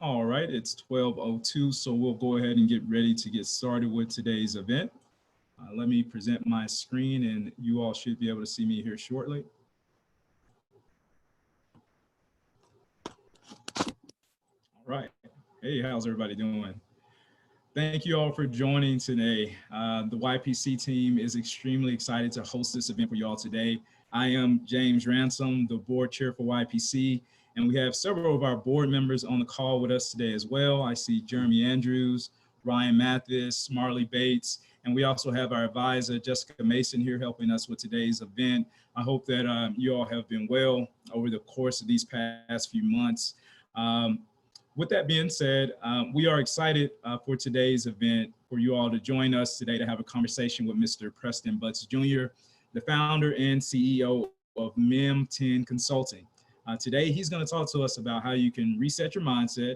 All right, it's 12:02, so we'll go ahead and get ready to get started with today's event. Let me present my screen and you all should be able to see me here shortly. All right. Hey, how's everybody doing? Thank you all for joining today. The YPC team is extremely excited to host this event for you all today. I am James Ransom, the board chair for YPC, and we have several of our board members on the call with us today as well. I see Jeremy Andrews, Ryan Mathis, Marley Bates, and we also have our advisor, Jessica Mason, here helping us with today's event. I hope that you all have been well over the course of these past few months. With that being said, we are excited for today's event for you all to join us today to have a conversation with Mr. Preston Butts Jr., the founder and CEO of MEM10 Consulting. Today, he's going to talk to us about how you can reset your mindset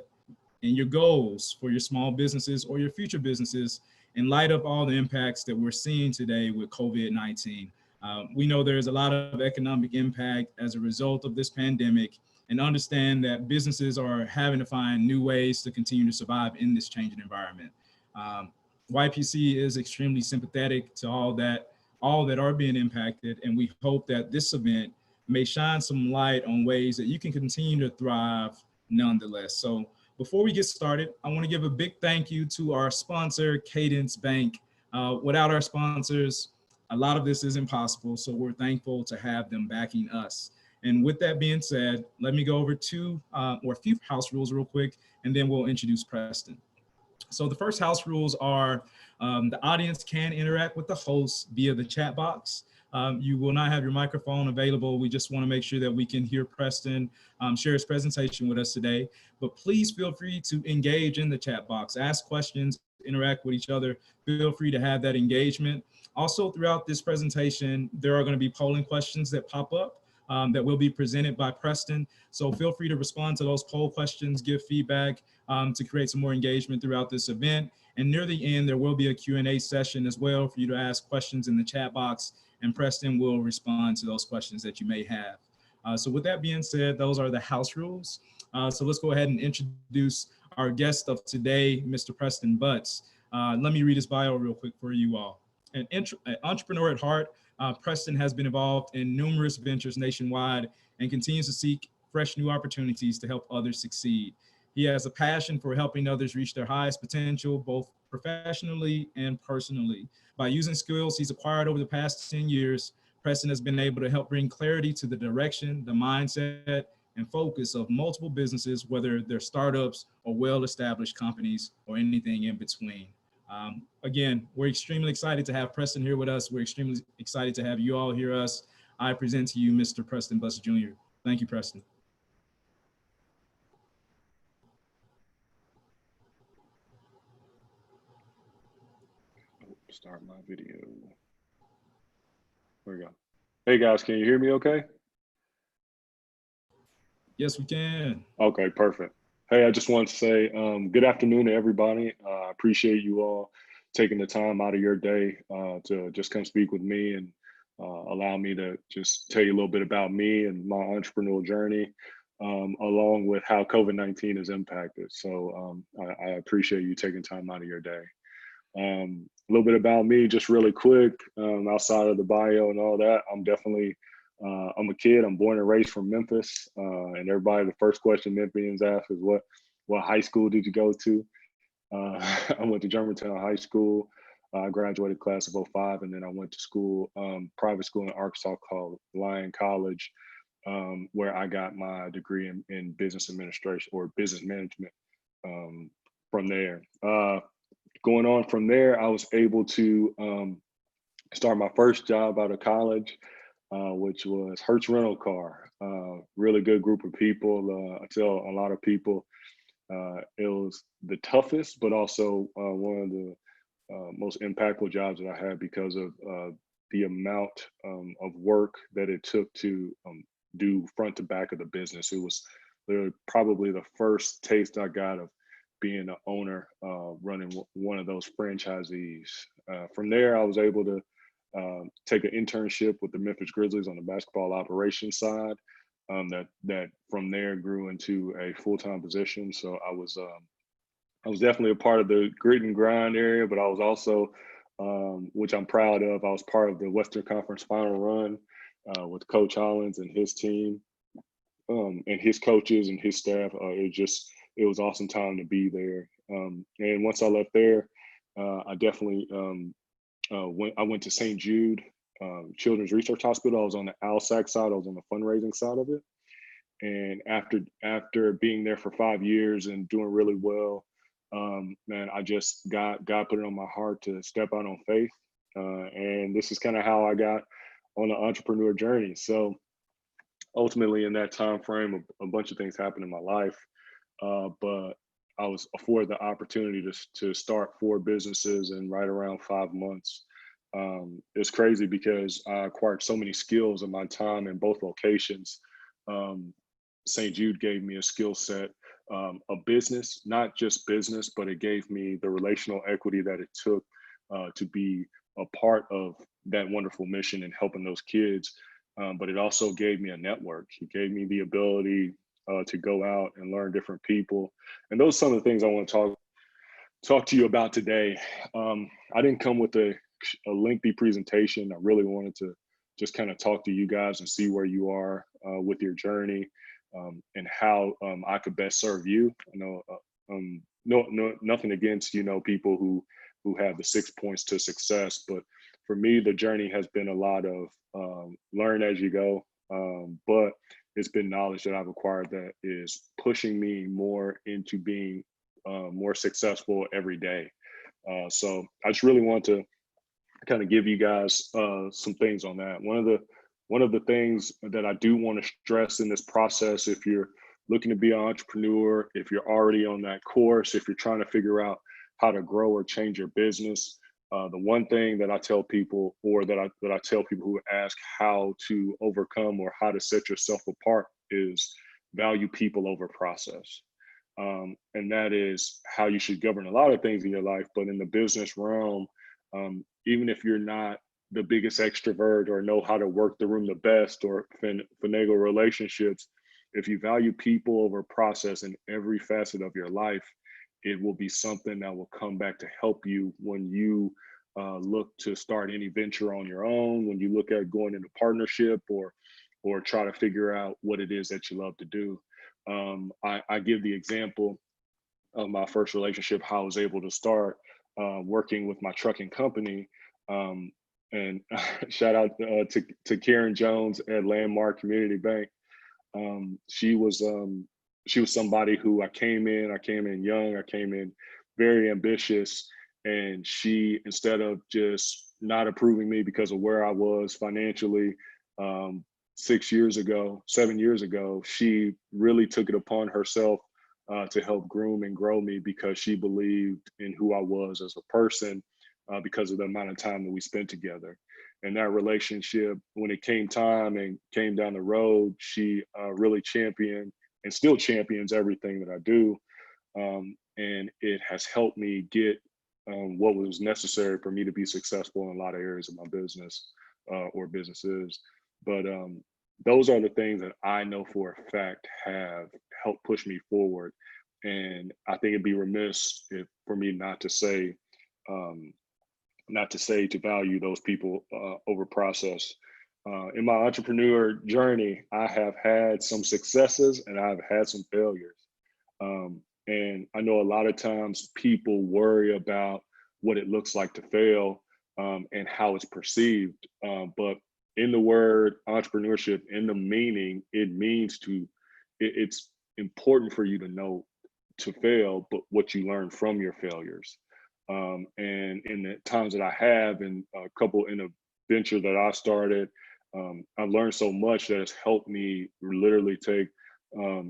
and your goals for your small businesses or your future businesses in light of all the impacts that we're seeing today with COVID-19. We know there's a lot of economic impact as a result of this pandemic, and understand that businesses are having to find new ways to continue to survive in this changing environment. YPC is extremely sympathetic to all that are being impacted, and we hope that this event may shine some light on ways that you can continue to thrive nonetheless. So before we get started, I want to give a big thank you to our sponsor, Cadence Bank. Without our sponsors, a lot of this isn't possible, so we're thankful to have them backing us. And with that being said, let me go over a few house rules real quick, and then we'll introduce Preston. So the first house rules are the audience can interact with the host via the chat box. You will not have your microphone available. We just want to make sure that we can hear Preston share his presentation with us today. But please feel free to engage in the chat box, ask questions, interact with each other. Feel free to have that engagement. Also, throughout this presentation, there are going to be polling questions that pop up that will be presented by Preston. So feel free to respond to those poll questions, give feedback to create some more engagement throughout this event. And near the end, there will be a Q&A session as well for you to ask questions in the chat box, and Preston will respond to those questions that you may have. So with that being said, those are the house rules. So let's go ahead and introduce our guest of today, Mr. Preston Butts. Let me read his bio real quick for you all. An entrepreneur at heart, Preston has been involved in numerous ventures nationwide and continues to seek fresh new opportunities to help others succeed. He has a passion for helping others reach their highest potential, both professionally and personally. By using skills he's acquired over the past 10 years, Preston has been able to help bring clarity to the direction, the mindset, and focus of multiple businesses, whether they're startups or well-established companies or anything in between. Again, we're extremely excited to have Preston here with us. We're extremely excited to have you all hear us. I present to you Mr. Preston Butts Jr. Thank you, Preston. Start my video. There we go. Hey guys, can you hear me okay? Yes, we can. Okay, perfect. Hey, I just want to say good afternoon to everybody. I appreciate you all taking the time out of your day to just come speak with me and allow me to just tell you a little bit about me and my entrepreneurial journey, along with how COVID-19 has impacted. So I appreciate you taking time out of your day. A little bit about me, just really quick, outside of the bio and all that. I'm definitely, I'm a kid. I'm born and raised from Memphis. And everybody, the first question Memphians ask is what high school did you go to? I went to Germantown High School. I graduated class of '05, and then I went to school, private school in Arkansas called Lyon College, where I got my degree in business administration or business management from there. Going on from there, I was able to start my first job out of college, which was Hertz Rental Car. Really good group of people. I tell a lot of people it was the toughest, but also one of the most impactful jobs that I had because of the amount of work that it took to do front to back of the business. It was literally probably the first taste I got of being an owner, running one of those franchisees. From there, I was able to take an internship with the Memphis Grizzlies on the basketball operations side. that from there grew into a full-time position. So I was definitely a part of the grit and grind area, but I was also, which I'm proud of, I was part of the Western Conference Final Run with Coach Hollins and his team, and his coaches and his staff. It was awesome time to be there. And once I left there, I definitely I went to St. Jude Children's Research Hospital. I was on the ALSAC side. I was on the fundraising side of it. And after being there for 5 years and doing really well, man, I just God put it on my heart to step out on faith, and this is kind of how I got on the entrepreneur journey. So ultimately, in that time frame, a bunch of things happened in my life, but I was afforded the opportunity to start 4 businesses in right around 5 months. It's crazy because I acquired so many skills in my time in both locations. St. Jude gave me a skill set, a business, not just business, but it gave me the relational equity that it took to be a part of that wonderful mission and helping those kids. But it also gave me a network. It gave me the ability to go out and learn different people. And those are some of the things I want to talk to you about today. I didn't come with a lengthy presentation. I really wanted to just kind of talk to you guys and see where you are with your journey, and how I could best serve you. I know nothing against people who have the 6 points to success, but for me the journey has been a lot of learn as you go, but it's been knowledge that I've acquired that is pushing me more into being more successful every day. So I just really want to kind of give you guys some things on that. One of the things that I do want to stress in this process, if you're looking to be an entrepreneur, if you're already on that course, if you're trying to figure out how to grow or change your business, the one thing that I tell people, or that I tell people who ask how to overcome or how to set yourself apart, is value people over process. And that is how you should govern a lot of things in your life. But in the business realm, even if you're not the biggest extrovert or know how to work the room the best or finagle relationships, if you value people over process in every facet of your life, it will be something that will come back to help you when you look to start any venture on your own, when you look at going into partnership or try to figure out what it is that you love to do. I give the example of my first relationship, how I was able to start working with my trucking company. And shout out to Karen Jones at Landmark Community Bank. She was somebody who I came in young, I came in very ambitious, and she, instead of just not approving me because of where I was financially 7 years ago, she really took it upon herself to help groom and grow me, because she believed in who I was as a person, because of the amount of time that we spent together. And that relationship, when it came time and came down the road, she really championed and still champions everything that I do. And it has helped me get what was necessary for me to be successful in a lot of areas of my business or businesses. But those are the things that I know for a fact have helped push me forward. And I think it'd be remiss for me not to say to value those people over process. In my entrepreneur journey, I have had some successes and I've had some failures. And I know a lot of times people worry about what it looks like to fail and how it's perceived. But in the word entrepreneurship, in the meaning, it's important for you to know to fail, but what you learn from your failures. And in the times that I have, and a couple in a venture that I started, I've learned so much that has helped me literally take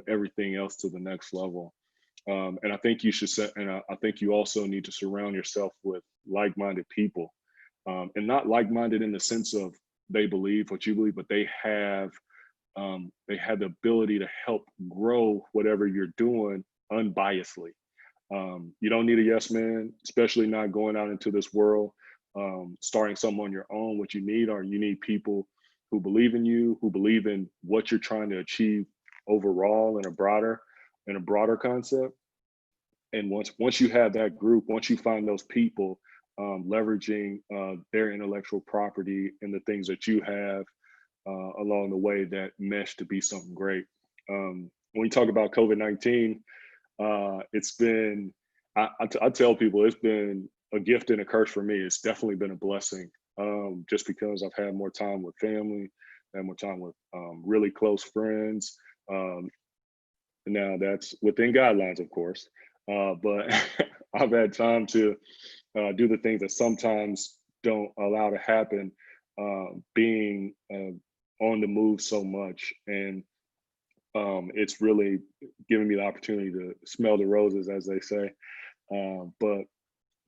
everything else to the next level. And I think you should I think you also need to surround yourself with like-minded people, and not like-minded in the sense of they believe what you believe, but they have the ability to help grow whatever you're doing unbiasedly. You don't need a yes man, especially not going out into this world, starting something on your own. What you need people who believe in you, who believe in what you're trying to achieve overall in a broader concept. And once you have that group, once you find those people leveraging their intellectual property and the things that you have along the way that mesh to be something great. When you talk about COVID-19, it's been, I tell people it's been a gift and a curse for me. It's definitely been a blessing, just because I've had more time with family, had more time with really close friends. Now that's within guidelines, of course, but I've had time to do the things that sometimes don't allow to happen, being on the move so much. And it's really given me the opportunity to smell the roses, as they say. But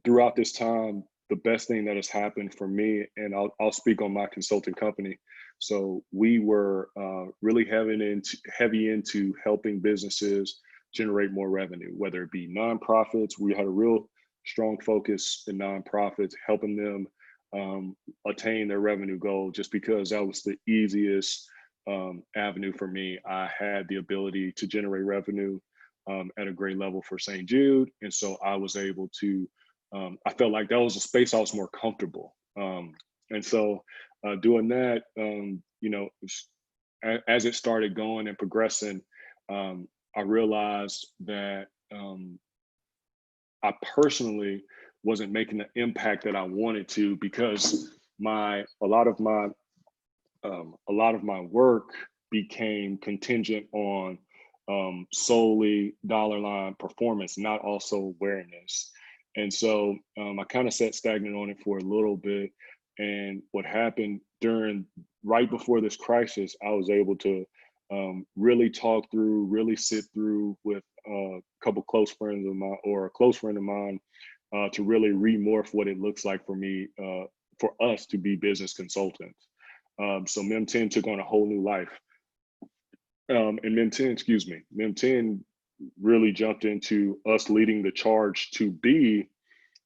throughout this time, the best thing that has happened for me, and I'll speak on my consulting company. So we were really heavy into helping businesses generate more revenue, whether it be nonprofits. We had a real strong focus in nonprofits, helping them attain their revenue goal, just because that was the easiest avenue for me. I had the ability to generate revenue at a great level for St. Jude. And so I was able to, I felt like that was a space I was more comfortable. And so doing that, you know, as it started going and progressing, I realized that I personally wasn't making the impact that I wanted to, because a lot of my work became contingent on solely dollar line performance, not also awareness. And so I kind of sat stagnant on it for a little bit. And what happened right before this crisis, I was able to really talk through, really sit through with a couple close friends of mine, or a close friend of mine, to really remorph what it looks like for me, for us to be business consultants. So MEM10 took on a whole new life. And MEM10 really jumped into us leading the charge to be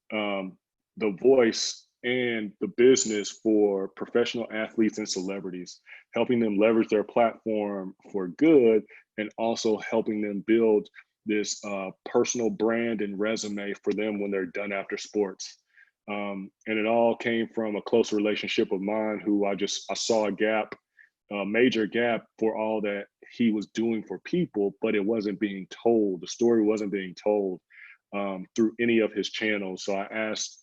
the voice and the business for professional athletes and celebrities, helping them leverage their platform for good, and also helping them build this personal brand and resume for them when they're done after sports. And it all came from a close relationship of mine, who I saw a gap, a major gap, for all that he was doing for people, but it wasn't being told. The story wasn't being told through any of his channels. So I asked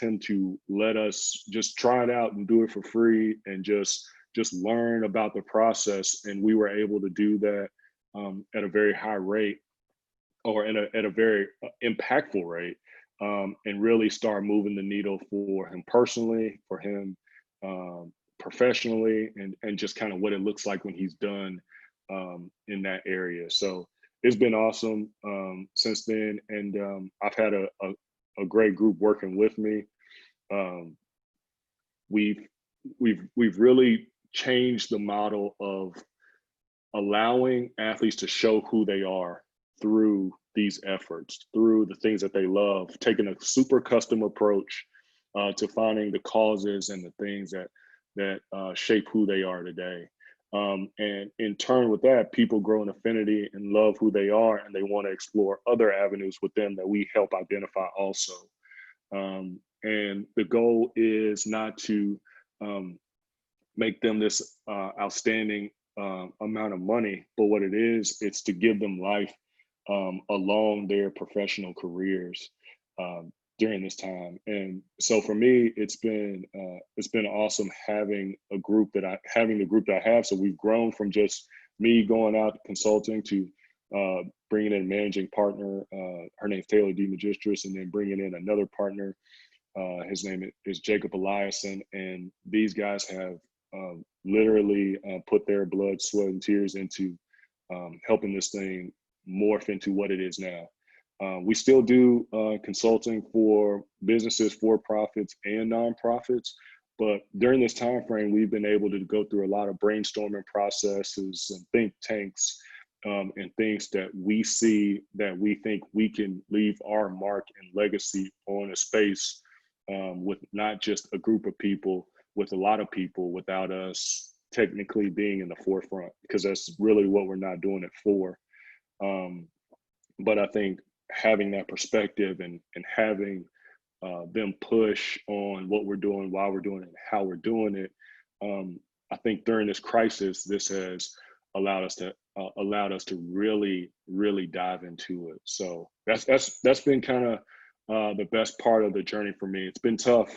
him to let us just try it out and do it for free, and just learn about the process. And we were able to do that at a very high rate, or at a very impactful rate, and really start moving the needle for him personally, for him professionally, and just kind of what it looks like when he's done in that area. So it's been awesome since then. And I've had a great group working with me. We've really changed the model of allowing athletes to show who they are through these efforts, through the things that they love, taking a super custom approach to finding the causes and the things that shape who they are today. And in turn with that, people grow an affinity and love who they are, and they want to explore other avenues with them that we help identify also. And the goal is not to make them this outstanding amount of money, but what it is, it's to give them life along their professional careers during this time. And so for me, it's been awesome having the group that I have. So we've grown from just me going out consulting to bringing in a managing partner. Her name's Taylor D. Magistris, and then bringing in another partner. His name is Jacob Eliason, and these guys have literally put their blood, sweat, and tears into helping this thing morph into what it is now. We still do consulting for businesses, for profits, and nonprofits, but during this time frame, we've been able to go through a lot of brainstorming processes and think tanks, and things that we see that we think we can leave our mark and legacy on a space with not just a group of people, with a lot of people without us technically being in the forefront, because that's really what we're not doing it for. But I think having that perspective and having them push on what we're doing, why we're doing it, and how we're doing it. I think during this crisis, this has allowed us to really dive into it. So that's been kind of the best part of the journey for me. It's been tough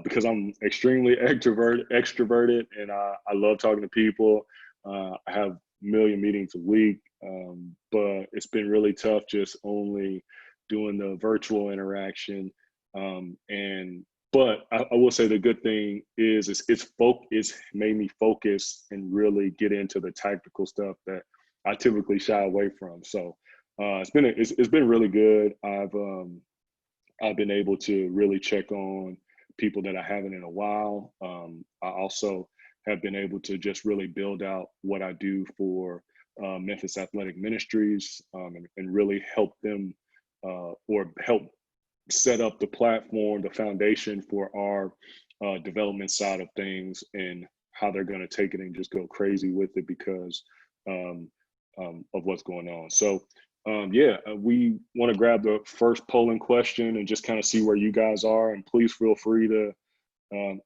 because I'm extremely extroverted, and I love talking to people. I have a million meetings a week, but it's been really tough just only doing the virtual interaction. But I will say the good thing is it's made me focus and really get into the tactical stuff that I typically shy away from. So it's been really good. I've been able to really check on people that I haven't in a while. I also have been able to just really build out what I do for Memphis Athletic Ministries, and really help them or help set up the platform, the foundation for our development side of things, and how they're going to take it and just go crazy with it because of what's going on. So we want to grab the first polling question and just kind of see where you guys are. And please feel free to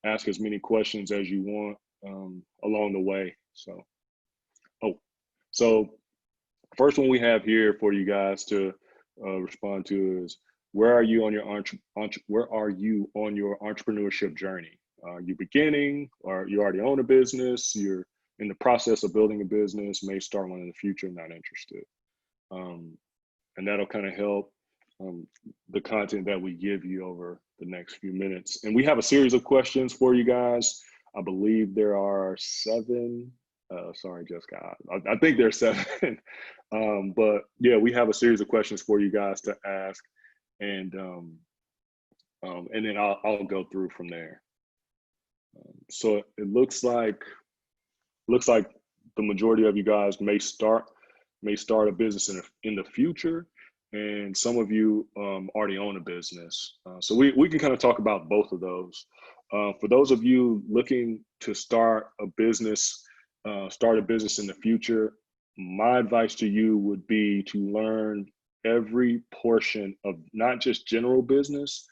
ask as many questions as you want along the way. So first one we have here for you guys to respond to is, where are you on your entrepreneurship journey? Are you beginning, or you already own a business? You're in the process of building a business, may start one in the future, not interested. And that'll kind of help the content that we give you over the next few minutes. And we have a series of questions for you guys. I believe there are 7. Sorry, Jessica. I think there's 7. But yeah, we have a series of questions for you guys to ask, and then I'll go through from there. So it looks like the majority of you guys may start a business in the future, and some of you already own a business. So we can kind of talk about both of those. For those of you looking to start a business in the future, my advice to you would be to learn every portion of not just general business,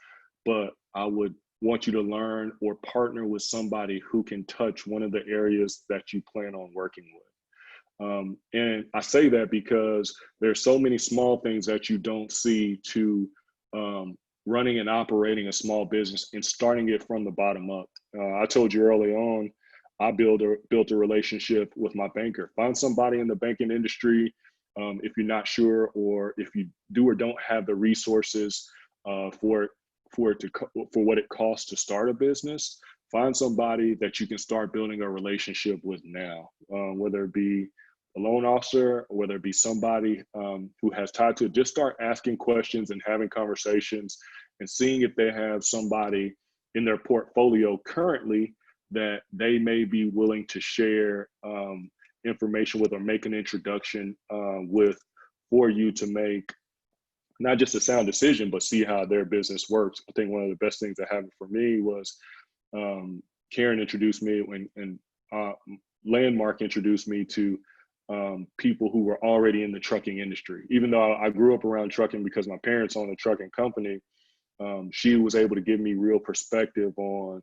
but I would want you to learn or partner with somebody who can touch one of the areas that you plan on working with. And I say that because there's so many small things that you don't see to running and operating a small business and starting it from the bottom up. I told you early on, I built a relationship with my banker. Find somebody in the banking industry. If you're not sure, or if you do or don't have the resources for what it costs to start a business, find somebody that you can start building a relationship with now, whether it be a loan officer, or whether it be somebody who has tied to it. Just start asking questions and having conversations and seeing if they have somebody in their portfolio currently that they may be willing to share information with, or make an introduction with, for you to make not just a sound decision, but see how their business works. I think one of the best things that happened for me was Karen introduced me, and Landmark introduced me to people who were already in the trucking industry. Even though I grew up around trucking because my parents own a trucking company, she was able to give me real perspective on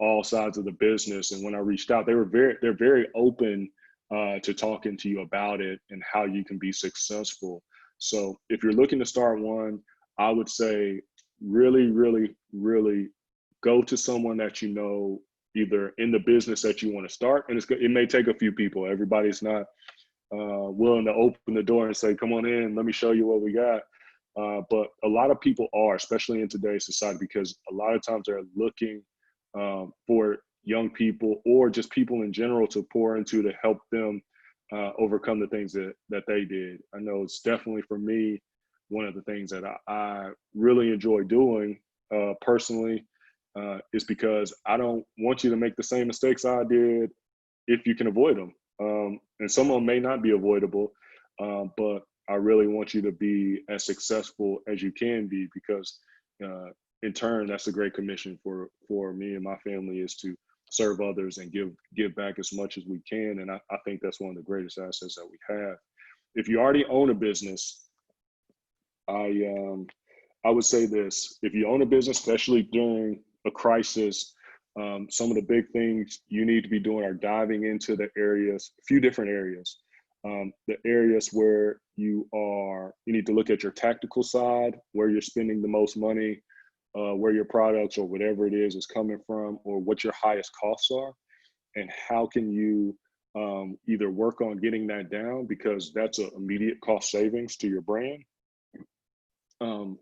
all sides of the business. And when I reached out, they're very open to talking to you about it and how you can be successful. So if you're looking to start one, I would say really, really, really go to someone that you know, either in the business that you want to start. And it may take a few people. Everybody's not willing to open the door and say, come on in, let me show you what we got. But a lot of people are, especially in today's society, because a lot of times they're looking for young people, or just people in general, to pour into, to help them overcome the things that they did. I know it's definitely, for me, one of the things that I really enjoy doing personally, is because I don't want you to make the same mistakes I did if you can avoid them. And some of them may not be avoidable, but I really want you to be as successful as you can be, because in turn, that's a great commission for me and my family, is to serve others and give back as much as we can. And I think that's one of the greatest assets that we have. If you already own a business, I would say this: if you own a business, especially during a crisis, some of the big things you need to be doing are diving into the areas, a few different areas. The areas where you need to look at your tactical side, where you're spending the most money, where your products or whatever it is coming from, or what your highest costs are, and how can you either work on getting that down, because that's an immediate cost savings to your brand,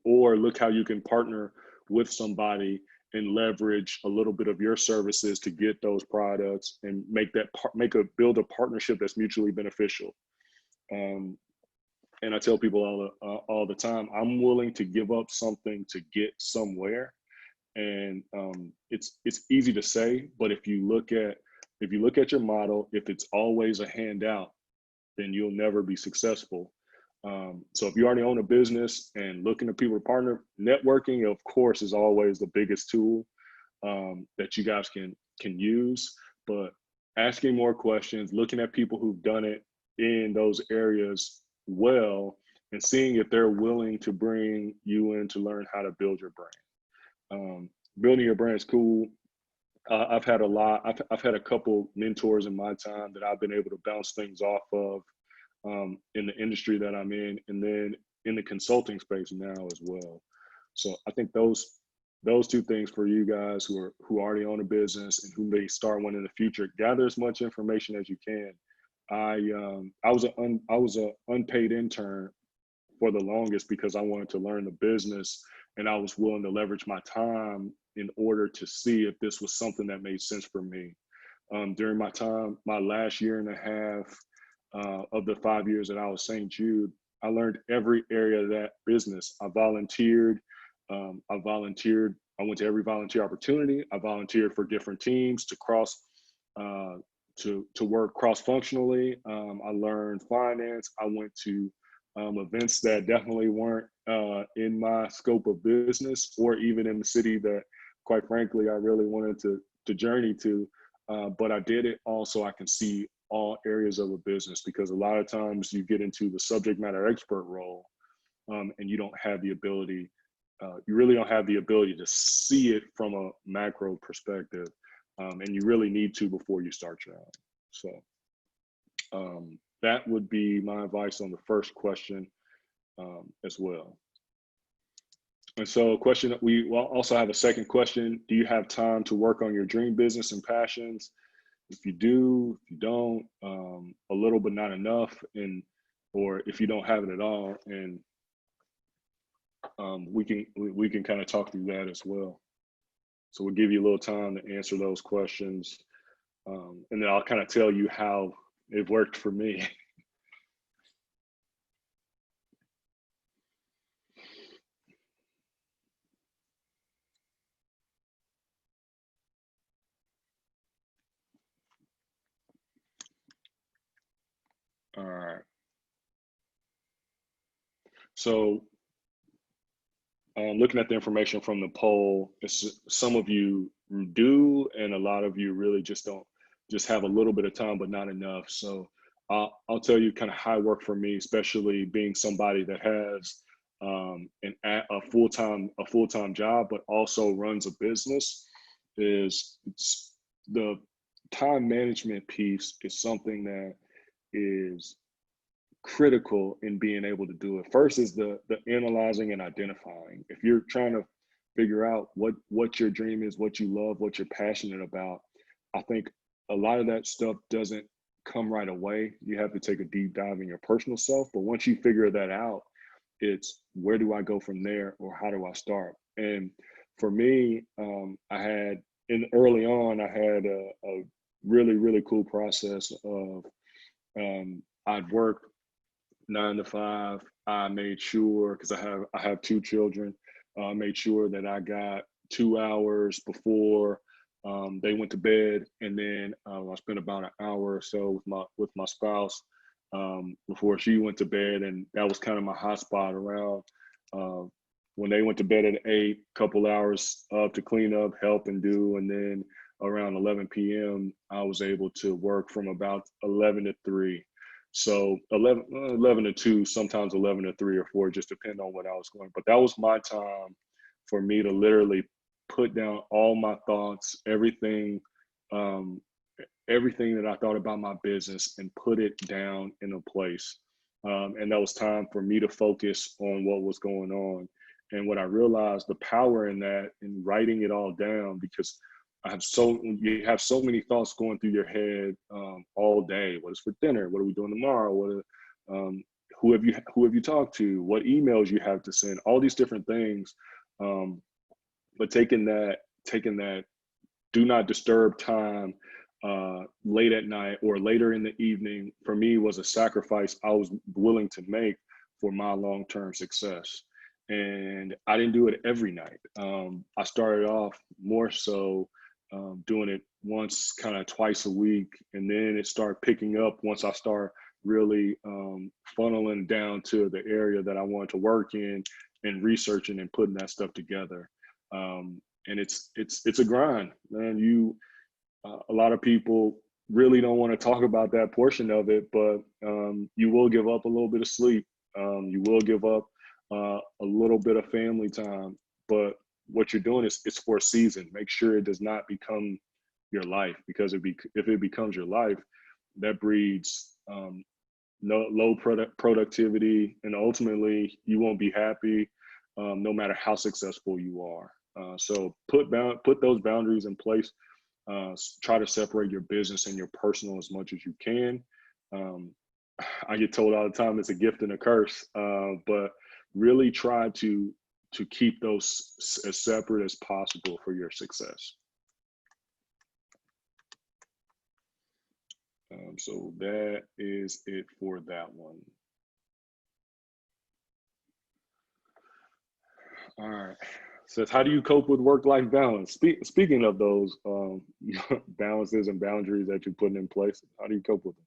or look how you can partner with somebody and leverage a little bit of your services to get those products and build a partnership that's mutually beneficial. And I tell people all the time, I'm willing to give up something to get somewhere. And it's easy to say, but if you look at your model, if it's always a handout, then you'll never be successful. So if you already own a business and looking to people to partner, networking, of course, is always the biggest tool that you guys can use. But asking more questions, looking at people who've done it in those areas well, and seeing if they're willing to bring you in to learn how to build your brand. Building your brand is cool. I've had a couple mentors in my time that I've been able to bounce things off of in the industry that I'm in, and then in the consulting space now as well. So I think those two things for you guys who already own a business and who may start one in the future: gather as much information as you can. I was an unpaid intern for the longest because I wanted to learn the business, and I was willing to leverage my time in order to see if this was something that made sense for me. During my time, my last year and a half of the 5 years that I was St. Jude, I learned every area of that business. I volunteered. I went to every volunteer opportunity. I volunteered for different teams to work cross-functionally. I learned finance. I went to events that definitely weren't in my scope of business, or even in the city that, quite frankly, I really wanted to journey to. But I did it all so I can see all areas of a business, because a lot of times you get into the subject matter expert role and you don't have the ability, you really don't have the ability to see it from a macro perspective. And you really need to before you start your own. So that would be my advice on the first question as well. And so we also have a second question. Do you have time to work on your dream business and passions? If you do, if you don't, a little but not enough, or if you don't have it at all, and we can kind of talk through that as well. So we'll give you a little time to answer those questions, and then I'll kind of tell you how it worked for me. All right. So looking at the information from the poll, some of you do, and a lot of you really just have a little bit of time, but not enough. So I'll tell you kind of how it worked for me, especially being somebody that has a full-time job, but also runs a business. It's the time management piece is something that is critical in being able to do it. First is the analyzing and identifying. If you're trying to figure out what your dream is, what you love, what you're passionate about, I think a lot of that stuff doesn't come right away. You have to take a deep dive in your personal self. But once you figure that out, it's where do I go from there, or how do I start? And for me, early on, I had a really, really cool process of I'd work 9 to 5. I made sure, because I have 2 children, made sure that I got 2 hours before they went to bed, and then I spent about an hour or so with my spouse before she went to bed, and that was kind of my hot spot around when they went to bed at 8, couple hours up to clean up, help and do. And then around 11 p.m., I was able to work from about 11 to 3. So 11 to 2, sometimes 11 to 3 or 4, just depend on what I was going. But that was my time for me to literally put down all my thoughts, everything that I thought about my business, and put it down in a place. And that was time for me to focus on what was going on. And what I realized, the power in that, in writing it all down, because you have so many thoughts going through your head all day. What is for dinner? What are we doing tomorrow? Who have you talked to? What emails you have to send? All these different things. But taking that do not disturb time late at night or later in the evening, for me, was a sacrifice I was willing to make for my long-term success. And I didn't do it every night. I started off more so doing it once, kind of twice a week. And then it started picking up once I start really funneling down to the area that I wanted to work in and researching and putting that stuff together. And it's a grind, man. A lot of people really don't want to talk about that portion of it, but you will give up a little bit of sleep. You will give up a little bit of family time, but what you're doing is, it's for a season. Make sure it does not become your life, because if it becomes your life, that breeds low productivity, and ultimately you won't be happy no matter how successful you are. So put those boundaries in place. Try to separate your business and your personal as much as you can. I get told all the time it's a gift and a curse, but really try to keep those as separate as possible for your success. So that is it for that one. All right. Says, how do you cope with work-life balance? Speaking of those balances and boundaries that you're putting in place, how do you cope with them?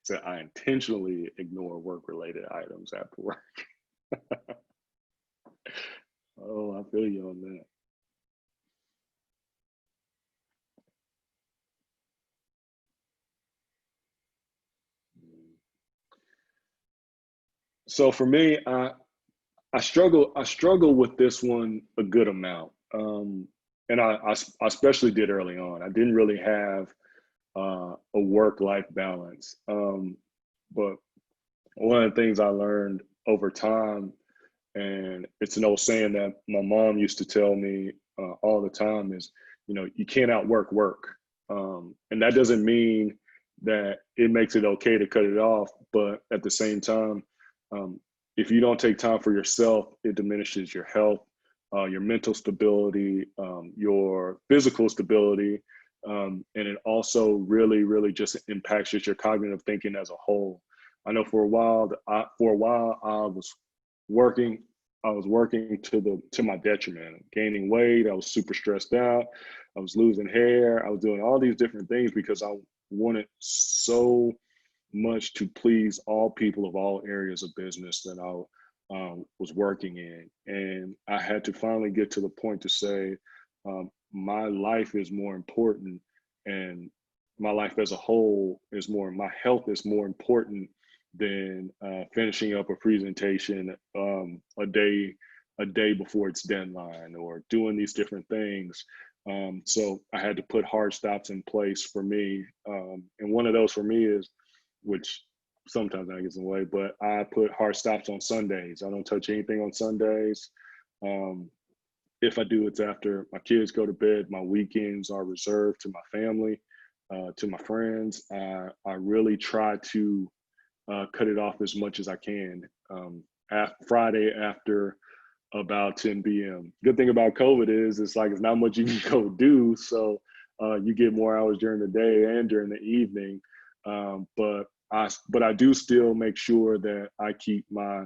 So I intentionally ignore work-related items after work. Oh, I feel you on that. So for me, I struggle with this one a good amount, and I especially did early on. I didn't really have a work-life balance, but one of the things I learned over time, and it's an old saying that my mom used to tell me all the time, is, you can't outwork work, and that doesn't mean that it makes it okay to cut it off, but at the same time, if you don't take time for yourself, it diminishes your health, your mental stability, your physical stability, and it also really, really just impacts just your cognitive thinking as a whole. I know for a while I was working. I was working to my detriment, gaining weight. I was super stressed out. I was losing hair. I was doing all these different things because I wanted so much to please all people of all areas of business that I was working in. And I had to finally get to the point to say, my life is more important, and my life as a whole is my health is more important than finishing up a presentation a day before its deadline, or doing these different things. So I had to put hard stops in place for me. And one of those for me is, which sometimes I get in the way, but I put hard stops on Sundays. I don't touch anything on Sundays. If I do, it's after my kids go to bed. My weekends are reserved to my family, to my friends. I really try to cut it off as much as I can. Friday after about 10 p.m. Good thing about COVID is it's not much you can go do. So you get more hours during the day and during the evening. But I do still make sure that I keep my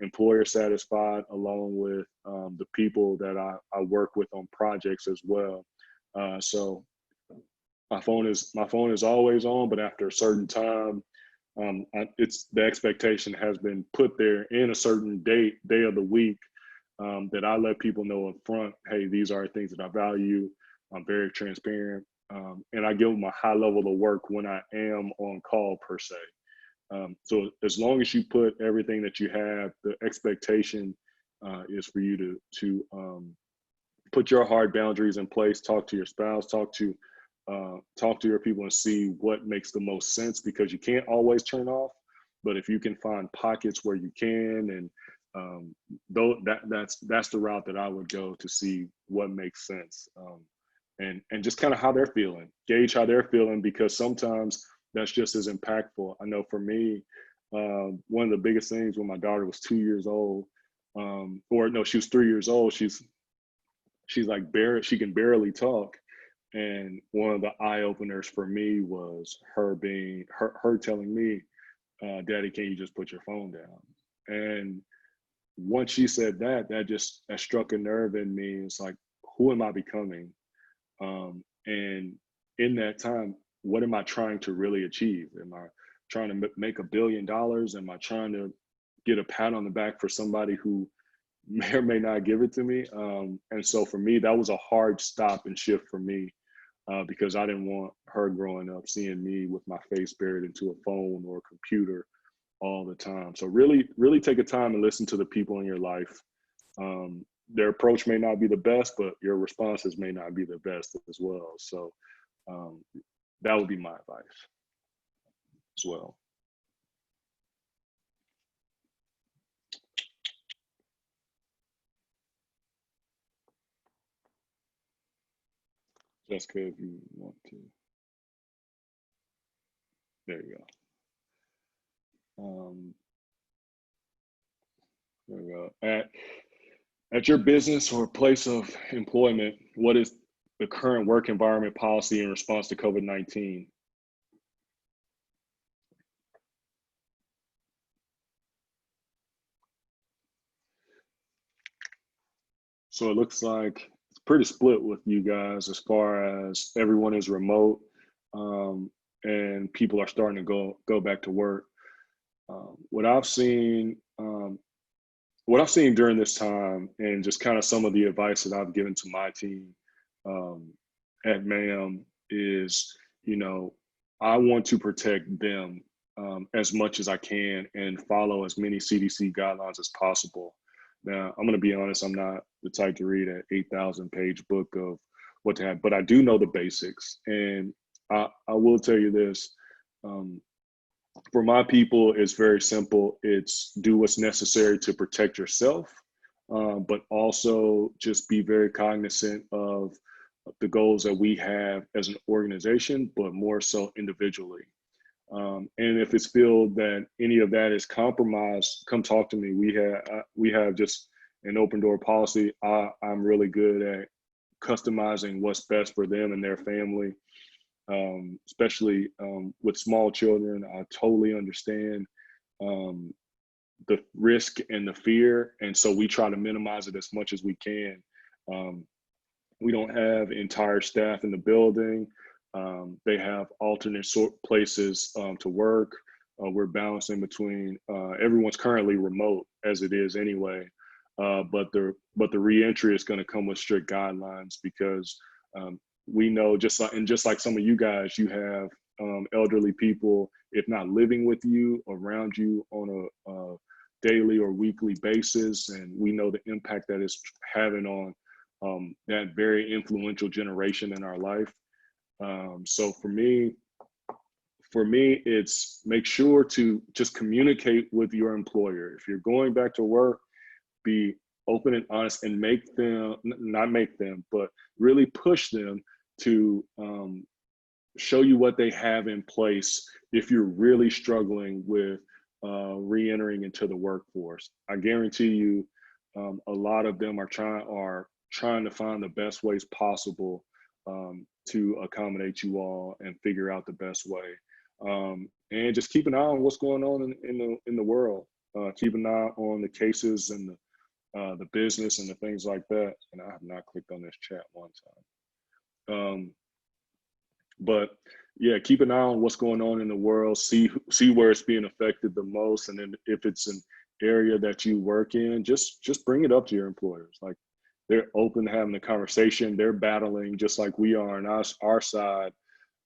employer satisfied, along with the people that I work with on projects as well. So my phone is always on, but after a certain time, it's the expectation has been put there in a certain day of the week, that I let people know up front, hey, these are things that I value. I'm very transparent, and I give them a high level of work when I am on call per se. So as long as you put everything that you have, the expectation is for you to put your hard boundaries in place. Talk to your spouse. Talk to your people and see what makes the most sense, because you can't always turn off. But if you can find pockets where you can, and that's the route that I would go to see what makes sense, and just kind of how they're feeling, gauge how they're feeling, because sometimes that's just as impactful. I know for me, one of the biggest things when my daughter was 2 years old, or no, she was 3 years old. She's like she can barely talk. And one of the eye openers for me was her telling me, Daddy, can you just put your phone down? And once she said that, that struck a nerve in me. It's like, who am I becoming? And in that time, what am I trying to really achieve? Am I trying to make $1 billion? Am I trying to get a pat on the back for somebody who may or may not give it to me? And so for me, that was a hard stop and shift for me, because I didn't want her growing up seeing me with my face buried into a phone or a computer all the time. So really, really take a time and listen to the people in your life. Their approach may not be the best, but your responses may not be the best as well. So that would be my advice as well. Jessica, if you want to. There you go. There we go. At your business or place of employment, what is the current work environment policy in response to COVID-19? So it looks like it's pretty split with you guys as far as everyone is remote, and people are starting to go back to work. What I've seen during this time, and just kind of some of the advice that I've given to my team at MEM is, I want to protect them as much as I can and follow as many CDC guidelines as possible. Now, I'm going to be honest, I'm not the type to read an 8,000 page book of what to have, but I do know the basics. And I will tell you this, for my people, it's very simple. It's do what's necessary to protect yourself, but also just be very cognizant of the goals that we have as an organization, but more so individually. And if it's feel that any of that is compromised, come talk to me. We have just an open door policy. I'm really good at customizing what's best for them and their family, especially with small children. I totally understand the risk and the fear, and so we try to minimize it as much as we can. We don't have entire staff in the building. They have alternate places to work. We're balancing between everyone's currently remote as it is anyway, but the reentry is going to come with strict guidelines, because we know just like some of you guys, you have elderly people, if not living with you, around you on a daily or weekly basis, and we know the impact that it's having on that very influential generation in our life. So for me, it's make sure to just communicate with your employer. If you're going back to work, be open and honest, and but really push them to show you what they have in place if you're really struggling with re-entering into the workforce. I guarantee you, a lot of them are trying to find the best ways possible to accommodate you all and figure out the best way. And just keep an eye on what's going on in the world. Keep an eye on the cases and the business and the things like that. And I have not clicked on this chat one time. But yeah, keep an eye on what's going on in the world, see where it's being affected the most. And then if it's an area that you work in, just bring it up to your employers. Like, they're open to having the conversation. They're battling just like we are on our side,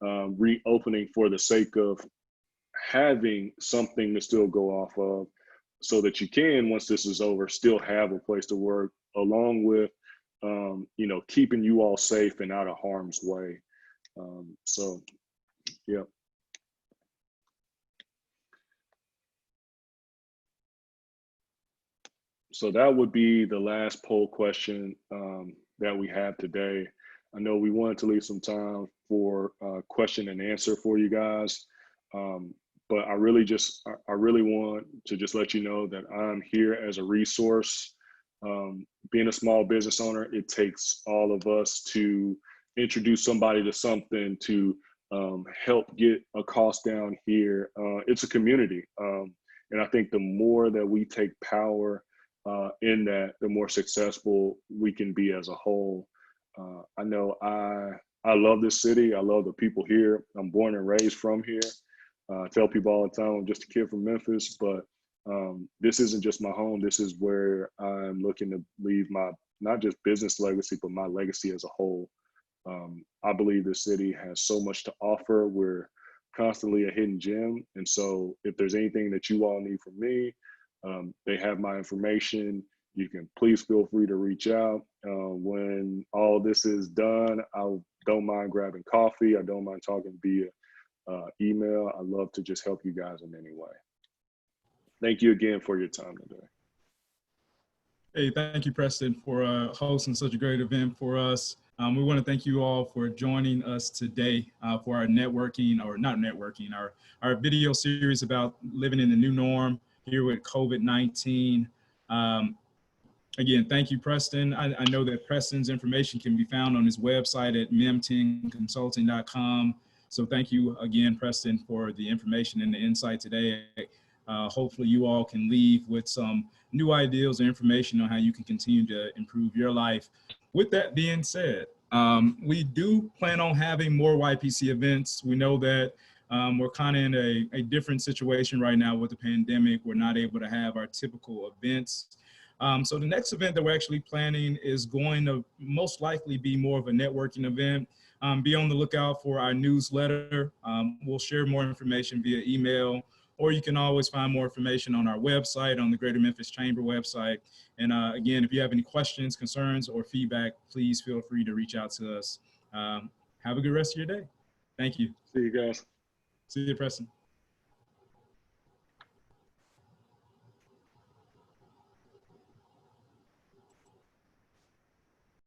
reopening for the sake of having something to still go off of, so that you can, once this is over, still have a place to work, along with, you know, keeping you all safe and out of harm's way. So, yeah. So that would be the last poll question that we have today. I know we wanted to leave some time for question and answer for you guys. But I really want to just let you know that I'm here as a resource. Being a small business owner, it takes all of us to introduce somebody to something, to help get a cost down here. It's a community. And I think the more that we take power in that, the more successful we can be as a whole. I know I love this city. I love the people here. I'm born and raised from here. I tell people all the time, I'm just a kid from Memphis, but this isn't just my home. This is where I'm looking to leave my, not just business legacy, but my legacy as a whole. I believe this city has so much to offer. We're constantly a hidden gem. And so if there's anything that you all need from me, they have my information. You can please feel free to reach out. When all this is done, I don't mind grabbing coffee. I don't mind talking via email. I love to just help you guys in any way. Thank you again for your time today. Hey, thank you, Preston, for hosting such a great event for us. We want to thank you all for joining us today for our networking, or not networking, our video series about living in the new norm here with COVID-19. Again, thank you, Preston. I know that Preston's information can be found on his website at MEM10Consulting.com. So thank you again, Preston, for the information and the insight today. Hopefully you all can leave with some new ideas or information on how you can continue to improve your life. With that being said, we do plan on having more YPC events. We know that we're kind of in a different situation right now with the pandemic. We're not able to have our typical events. So the next event that we're actually planning is going to most likely be more of a networking event. Be on the lookout for our newsletter. We'll share more information via email, or you can always find more information on our website, on the Greater Memphis Chamber website. And again, if you have any questions, concerns, or feedback, please feel free to reach out to us. Have a good rest of your day. Thank you. See you guys. See you, Preston.